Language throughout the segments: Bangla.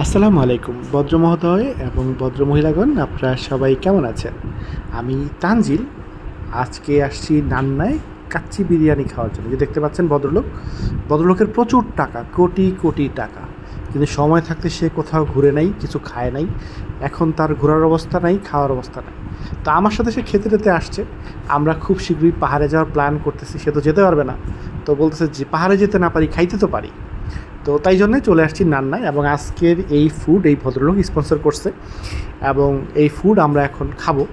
আসসালামু আলাইকুম ভদ্র মহোদয় এবং ভদ্র মহিলাগণ, আপনারা সবাই কেমন আছেন? আমি তানজিল। আজকে আসছি নান্নায় কাচ্চি বিরিয়ানি খাওয়ার জন্য। যে দেখতে পাচ্ছেন ভদ্রলোকের প্রচুর টাকা, কোটি কোটি টাকা, কিন্তু সময় থাকতে সে কোথাও ঘুরে নাই, কিছু খায় নাই। এখন তার ঘোরার অবস্থা নাই, খাওয়ার অবস্থা নাই। তো আমার সাথে সে খেতে খেতে আসছে। আমরা খুব শীঘ্রই পাহাড়ে যাওয়ার প্ল্যান করতেছি। সে তো যেতে পারবে না, তো বলতেছে যে পাহাড়ে যেতে না পারি, খাইতে তো পারি। তো তাই জন্যে চলে আসছি নান্নায়, এবং আজকের এই ফুড এই ভদ্রলোক স্পন্সর করছে এবং এই ফুড আমরা এখন খাবো।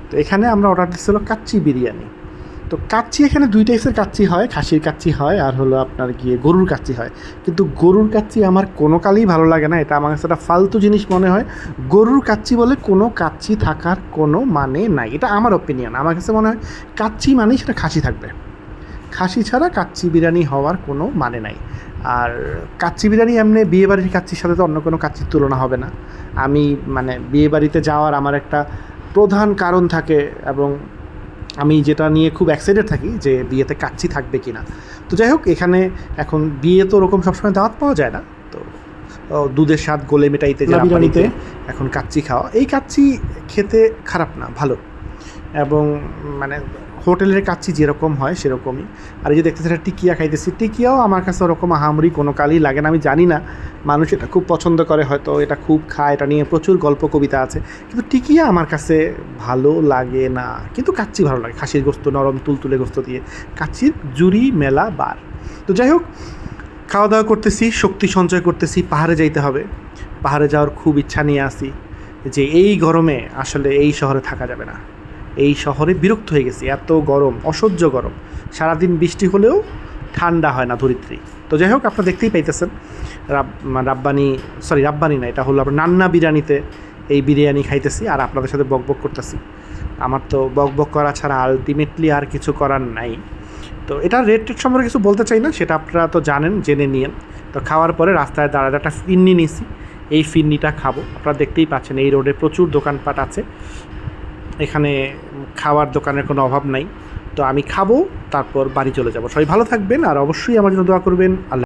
তো এখানে আমরা অর্ডার দিচ্ছিল কাচ্চি বিরিয়ানি। তো কাচ্চি এখানে দুই টাইপের কাচ্চি হয়, খাসির কাচ্চি হয় আর হলো আপনার গিয়ে গরুর কাচ্চি হয়। কিন্তু গরুর কাচ্চি আমার কোনো কালেই ভালো লাগে না, এটা আমার কাছে একটা ফালতু জিনিস মনে হয়। গরুর কাচ্চি বলে কোনো কাচ্চি থাকার কোনো মানে নাই, এটা আমার ওপিনিয়ন। আমার কাছে মনে হয় কাচ্চি মানেই সেটা খাসি থাকবে, খাসি ছাড়া কাচ্চি বিরিয়ানি হওয়ার কোনো মানে নাই। আর কাচ্চি বিরিয়ানি এমনি বিয়েবাড়ির কাচ্চির সাথে তো অন্য কোনো কাচ্চির তুলনা হবে না। আমি মানে বিয়েবাড়িতে যাওয়ার আমার একটা প্রধান কারণ থাকে, এবং আমি যেটা নিয়ে খুব এক্সাইটেড থাকি যে বিয়েতে কাচ্চি থাকবে কি না। তো যাই হোক, এখানে এখন বিয়ে তো ওরকম সবসময় দাওয়াত পাওয়া যায় না, তো দুধের স্বাদ গোলে মেটাইতে যারা বিরিয়ানিতে এখন কাচ্চি খাওয়া, এই কাচ্চি খেতে খারাপ না, ভালো। এবং মানে হোটেলের কাচ্চি যেরকম হয় সেরকমই। আর এই যে দেখতেছি একটা টিকিয়া খাইতেছি, টিকিয়াও আমার কাছে ওরকম আহামরি কোনো কালই লাগে না। আমি জানি না, মানুষ এটা খুব পছন্দ করে, হয়তো এটা খুব খায়, এটা নিয়ে প্রচুর গল্প কবিতা আছে, কিন্তু টিকিয়া আমার কাছে ভালো লাগে না। কিন্তু কাচ্চি ভালো লাগে, খাসির গোস্ত, নরম তুলতুলে গোস্ত দিয়ে কাচ্চির জুড়ি মেলা বার। তো যাই হোক, খাওয়া দাওয়া করতেছি, শক্তি সঞ্চয় করতেছি, পাহাড়ে যাইতে হবে। পাহাড়ে যাওয়ার খুব ইচ্ছা নিয়ে আসি, যে এই গরমে আসলে এই শহরে থাকা যাবে না। এই শহরে বিরক্ত হয়ে গেছি, এত গরম, অসহ্য গরম। সারাদিন বৃষ্টি হলেও ঠান্ডা হয় না ধরিত্রী। তো যাই হোক, আপনারা দেখতেই পাইতেছেন রাব্বানি না, এটা হলো আপনার নান্না বিরিয়ানিতে এই বিরিয়ানি খাইতেছি আর আপনাদের সাথে বকবক করতেছি। আমার তো বকবক করা ছাড়া আলটিমেটলি আর কিছু করার নাই। তো এটা রেট টেট সম্পর্কে কিছু বলতে চাই না, সেটা আপনারা তো জানেন, জেনে নিয়েন। তো খাওয়ার পরে রাস্তায় দাঁড়াতে একটা ফিরনি নিয়েছি, এই ফিরনিটা খাবো। আপনারা দেখতেই পাচ্ছেন এই রোডে প্রচুর দোকানপাট আছে, এখানে খাওয়ার দোকানের কোনো অভাব নাই। তো আমি খাবো, তারপর বাড়ি চলে যাব। সবাই ভালো থাকবেন আর অবশ্যই আমার জন্য দোয়া করবেন। আল্লাহ।